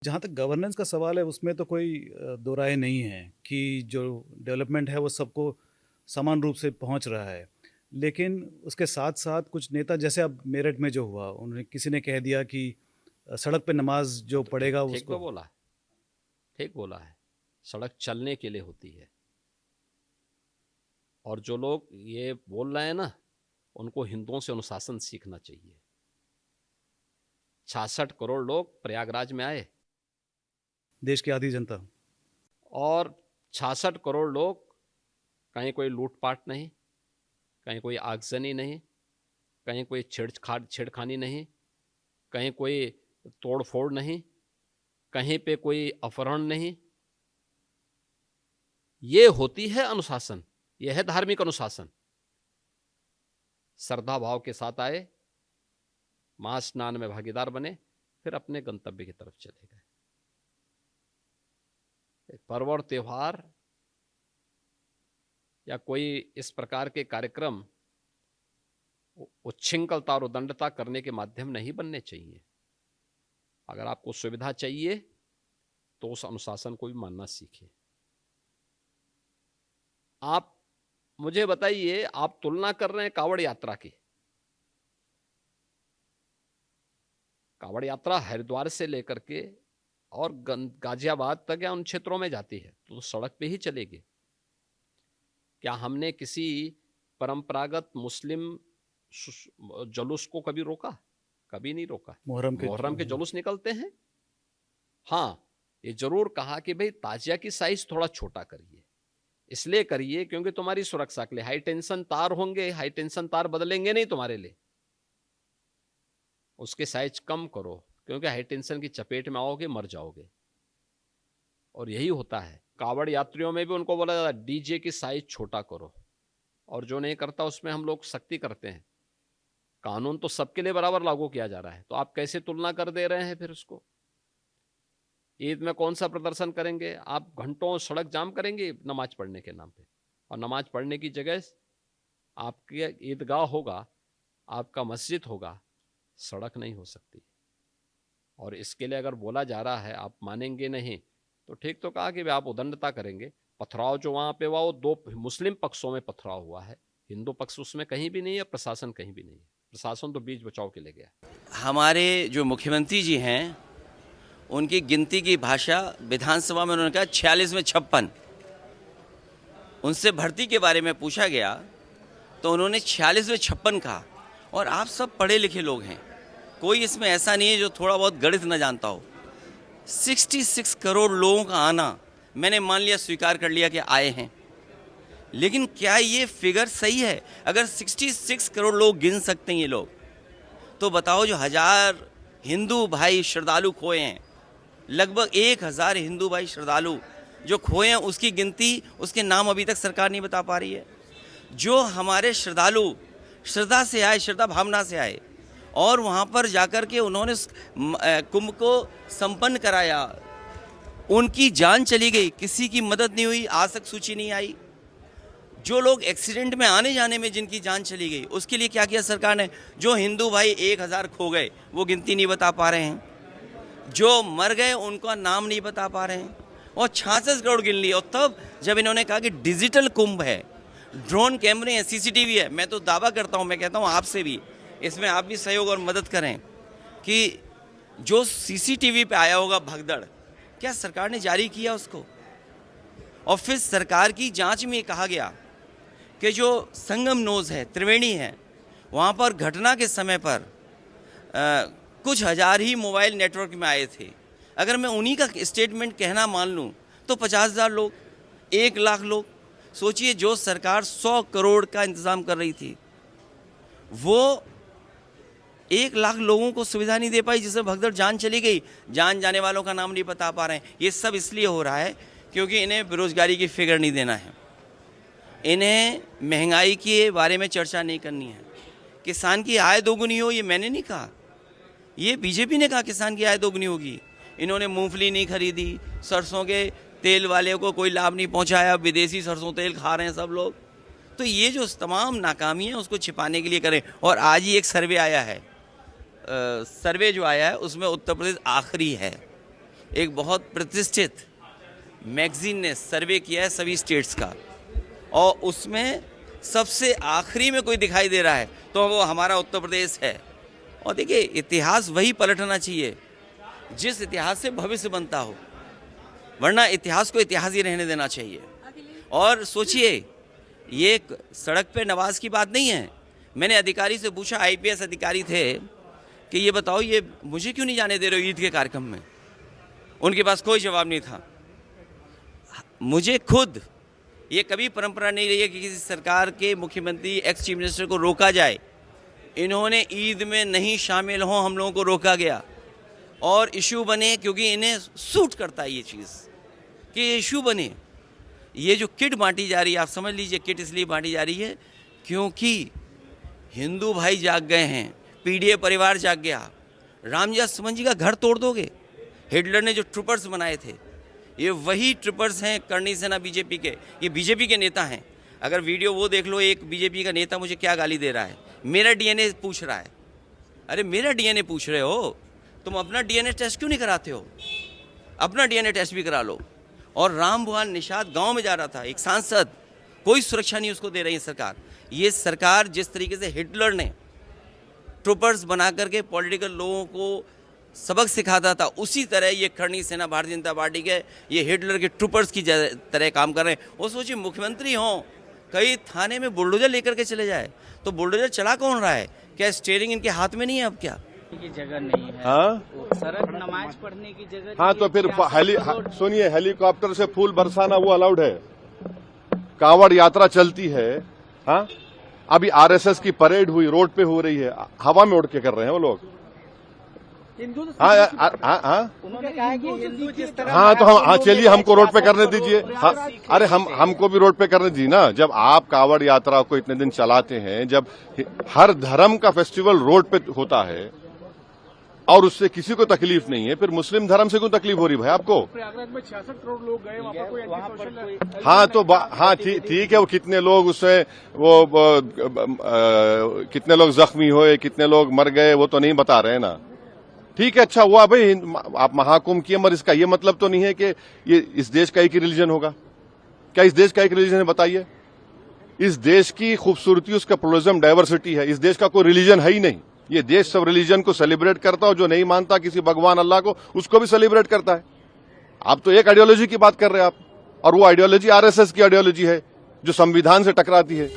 जहाँ तक गवर्नेंस का सवाल है उसमें तो कोई दो राय नहीं है कि जो डेवलपमेंट है वो सबको समान रूप से पहुँच रहा है। लेकिन उसके साथ-साथ कुछ नेता जैसे अब मेरठ में जो हुआ, उन्होंने किसी ने कह दिया कि सड़क पे नमाज़ जो तो पढ़ेगा ठीक तो उसको। बोला है, ठीक बोला है। सड़क चलने के लिए होती है। और जो लोग ये बोल रहे हैं ना, उनको हिंदुओं से अनुशासन सीखना चाहिए। 66 करोड़ लोग प्रयागराज में आए देश की आधी जनता। और 66 करोड़ लोग, कहीं कोई लूटपाट नहीं, कहीं कोई आगजनी नहीं, कहीं कोई छेड़खानी नहीं, कहीं कोई तोड़-फोड़ नहीं, कहीं पे कोई अपहरण नहीं। ये होती है अनुशासन, ये है धार्मिक अनुशासन। श्रद्धा भाव के साथ आए, महास्नान में भागीदार बने, फिर अपने गंतव्य की तरफ चले गए। पर्व और त्योहार या कोई इस प्रकार के कार्यक्रम उच्छृंखलता और उदंडता करने के माध्यम नहीं बनने चाहिए। अगर आपको सुविधा चाहिए तो उस अनुशासन को भी मानना सीखिए। आप मुझे बताइए, आप तुलना कर रहे हैं कांवड़ यात्रा की। कांवड़ यात्रा हरिद्वार से लेकर के और गाजियाबाद तक या उन क्षेत्रों में जाती है तो सड़क पे ही चलेगी। क्या हमने किसी परंपरागत मुस्लिम जुलूस को कभी रोका? कभी नहीं रोका। मुहर्रम के जुलूस निकलते हैं। हाँ, ये जरूर कहा कि भाई ताजिया की साइज थोड़ा छोटा करिए। इसलिए करिए क्योंकि तुम्हारी सुरक्षा के लिए हाई टेंशन तार होंगे, हाई टेंशन तार बदलेंगे नहीं तुम्हारे लिए। उसके साइज कम करो क्योंकि हाई टेंशन की चपेट में आओगे, मर जाओगे। और यही होता है। कावड़ यात्रियों में भी उनको बोला जाता है डीजे की साइज छोटा करो, और जो नहीं करता उसमें हम लोग सख्ती करते हैं। कानून तो सबके लिए बराबर लागू किया जा रहा है, तो आप कैसे तुलना कर दे रहे हैं फिर उसको? ईद में कौन सा प्रदर्शन करेंगे? आप घंटों सड़क जाम करेंगे नमाज पढ़ने के नाम पे, और नमाज पढ़ने की जगह आपके ईदगाह होगा, आपका मस्जिद होगा, सड़क नहीं हो सकती। और इसके लिए अगर बोला जा रहा है, आप मानेंगे नहीं तो ठीक तो कहा कि आप उदंडता करेंगे। पथराव जो वहां पे हुआ वो दो मुस्लिम पक्षों में पथराव हुआ है, हिंदू पक्ष उसमें कहीं भी नहीं है, प्रशासन कहीं भी नहीं है। प्रशासन तो बीच बचाव के लिए गया। हमारे जो मुख्यमंत्री जी हैं, उनकी गिनती की भाषा विधानसभा में उन्होंने कहा 46 में 56। उनसे भर्ती के बारे में पूछा गया तो उन्होंने 46 में 56 कहा। और आप सब पढ़े लिखे लोग हैं, कोई इसमें ऐसा नहीं है जो थोड़ा बहुत गणित न जानता हो। 66 करोड़ लोगों का आना मैंने मान लिया, स्वीकार कर लिया कि आए हैं, लेकिन क्या ये फिगर सही है? अगर 66 करोड़ लोग गिन सकते हैं ये लोग, तो बताओ जो 1000 हिंदू भाई श्रद्धालु खोए हैं, लगभग 1000 हिंदू भाई श्रद्धालु जो खोए हैं, उसकी गिनती, उसके नाम अभी तक सरकार नहीं बता पा रही है। जो हमारे श्रद्धालु श्रद्धा से आए, श्रद्धा भावना से आए, और वहाँ पर जाकर के उन्होंने कुंभ को संपन्न कराया, उनकी जान चली गई, किसी की मदद नहीं हुई, आज तक सूची नहीं आई। जो लोग एक्सीडेंट में आने जाने में जिनकी जान चली गई, उसके लिए क्या किया सरकार ने? जो हिंदू भाई 1000 खो गए, वो गिनती नहीं बता पा रहे हैं। जो मर गए उनका नाम नहीं बता पा रहे हैं, और 66 करोड़ गिन ली। और तब जब इन्होंने कहा कि डिजिटल कुंभ है, ड्रोन कैमरे हैं, सीसीटीवी है, मैं तो दावा करता हूं, मैं कहता हूं आपसे भी इसमें आप भी सहयोग और मदद करें कि जो सीसीटीवी पे आया होगा भगदड़, क्या सरकार ने जारी किया उसको? और फिर सरकार की जांच में कहा गया कि जो संगम नोज है, त्रिवेणी है, वहाँ पर घटना के समय पर कुछ हजार ही मोबाइल नेटवर्क में आए थे। अगर मैं उन्हीं का स्टेटमेंट कहना मान लूँ तो 50,000 लोग, 1 लाख लोग। सोचिए, जो सरकार 100 करोड़ का इंतजाम कर रही थी, वो 1 लाख लोगों को सुविधा नहीं दे पाई, जिससे भगदड़ जान चली गई। जान जाने वालों का नाम नहीं बता पा रहे हैं। ये सब इसलिए हो रहा है क्योंकि इन्हें बेरोजगारी की फिगर नहीं देना है, इन्हें महंगाई के बारे में चर्चा नहीं करनी है। किसान की आय दोगुनी हो, ये मैंने नहीं कहा, ये बीजेपी ने कहा किसान की आय दोगुनी होगी। इन्होंने मूंगफली नहीं खरीदी, सरसों के तेल वाले को कोई लाभ नहीं पहुंचाया, विदेशी सरसों तेल खा रहे हैं सब लोग। तो ये जो तमाम नाकामी है उसको छिपाने के लिए करें। और आज ही एक सर्वे आया है, सर्वे जो आया है उसमें उत्तर प्रदेश आखिरी है। एक बहुत प्रतिष्ठित मैगजीन ने सर्वे किया है सभी स्टेट्स का, और उसमें सबसे आखिरी में कोई दिखाई दे रहा है तो वो हमारा उत्तर प्रदेश है। और देखिए, इतिहास वही पलटना चाहिए जिस इतिहास से भविष्य बनता हो, वरना इतिहास को इतिहास ही रहने देना चाहिए। और सोचिए, ये एक सड़क पे नवाज की बात नहीं है। मैंने अधिकारी से पूछा, आईपीएस अधिकारी थे, कि ये बताओ, ये मुझे क्यों नहीं जाने दे रहे हो ईद के कार्यक्रम में? उनके पास कोई जवाब नहीं था। मुझे खुद ये कभी परंपरा नहीं रही है कि किसी सरकार के मुख्यमंत्री एक्स चीफ मिनिस्टर को रोका जाए। इन्होंने ईद में नहीं शामिल हों, हम लोगों को रोका गया और इशू बने, क्योंकि इन्हें सूट करता है ये चीज़ कि ये इशू बने। ये जो किट बांटी जा रही है, आप समझ लीजिए, किट इसलिए बांटी जा रही है क्योंकि हिंदू भाई जाग गए हैं, पीडीए परिवार जाग गया। रामजस सुमन जी का घर तोड़ दोगे? हिटलर ने जो ट्रूपर्स बनाए थे, ये वही ट्रूपर्स हैं करणी सेना बीजेपी के, ये बीजेपी के नेता हैं। अगर वीडियो वो देख लो, एक बीजेपी का नेता मुझे क्या गाली दे रहा है, मेरा डीएनए पूछ रहा है। अरे मेरा डीएनए पूछ रहे हो, तुम अपना डीएनए टेस्ट क्यों नहीं कराते हो? अपना डीएनए टेस्ट भी करा लो। और राम भुआन निषाद गांव में जा रहा था, एक सांसद, कोई सुरक्षा नहीं उसको दे रही है सरकार। ये सरकार जिस तरीके से हिटलर ने ट्रूपर्स बना करके पॉलिटिकल लोगों को सबक सिखाता था, उसी तरह ये करणी सेना भारतीय जनता पार्टी के ये हिटलर के ट्रूपर्स की तरह काम कर रहे हैं। वो सोचिए, मुख्यमंत्री हों, कई थाने में बुलडोजर लेकर के चले जाए, तो बुलडोजर चला कौन रहा है? क्या स्टीयरिंग इनके हाथ में नहीं है अब क्या? की जगह नहीं है। हाँ, सड़क नमाज पढ़ने की जगह। हाँ, तो फिर सुनिए, हेलीकॉप्टर से फूल बरसाना वो अलाउड है? कांवड़ यात्रा चलती है। हाँ, अभी आरएसएस की परेड हुई, रोड पे हो रही है, हवा में उड़ के कर रहे हैं वो लोग। हाँ हाँ हाँ, उन्होंने कहा कि हिंदू जिस तरह। हाँ, तो हम, हाँ चलिए, हमको रोड पे करने दीजिए। हाँ, अरे हमको भी रोड पे करने दीजिए ना। जब आप कांवड़ यात्रा को इतने दिन चलाते हैं, जब हर धर्म का फेस्टिवल रोड पे होता है और उससे किसी को तकलीफ नहीं है, फिर मुस्लिम धर्म से क्यों तकलीफ हो रही भाई आपको? प्रयागराज में 66 करोड़ लोग गए, वहाँ पर कोई एंटी-सोशल। हाँ, तो हाँ ठीक है, वो कितने लोग उससे कितने लोग जख्मी हुए, कितने लोग मर गए, वो तो नहीं बता रहे ना। ठीक है, अच्छा हुआ भाई, आप महाकुंभ किए, मगर इसका ये मतलब तो नहीं है कि ये इस देश का एक ही रिलीजन होगा। क्या इस देश का एक रिलीजन है? बताइए। इस देश की खूबसूरती उसका प्लुरलिज्म, डाइवर्सिटी है। इस देश का कोई रिलीजन है ही नहीं। ये देश सब रिलीजन को सेलिब्रेट करता है, जो नहीं मानता किसी भगवान अल्लाह को, उसको भी सेलिब्रेट करता है। आप तो एक आइडियोलॉजी की बात कर रहे हैं आप, और वो आइडियोलॉजी आरएसएस की आइडियोलॉजी है जो संविधान से टकराती है।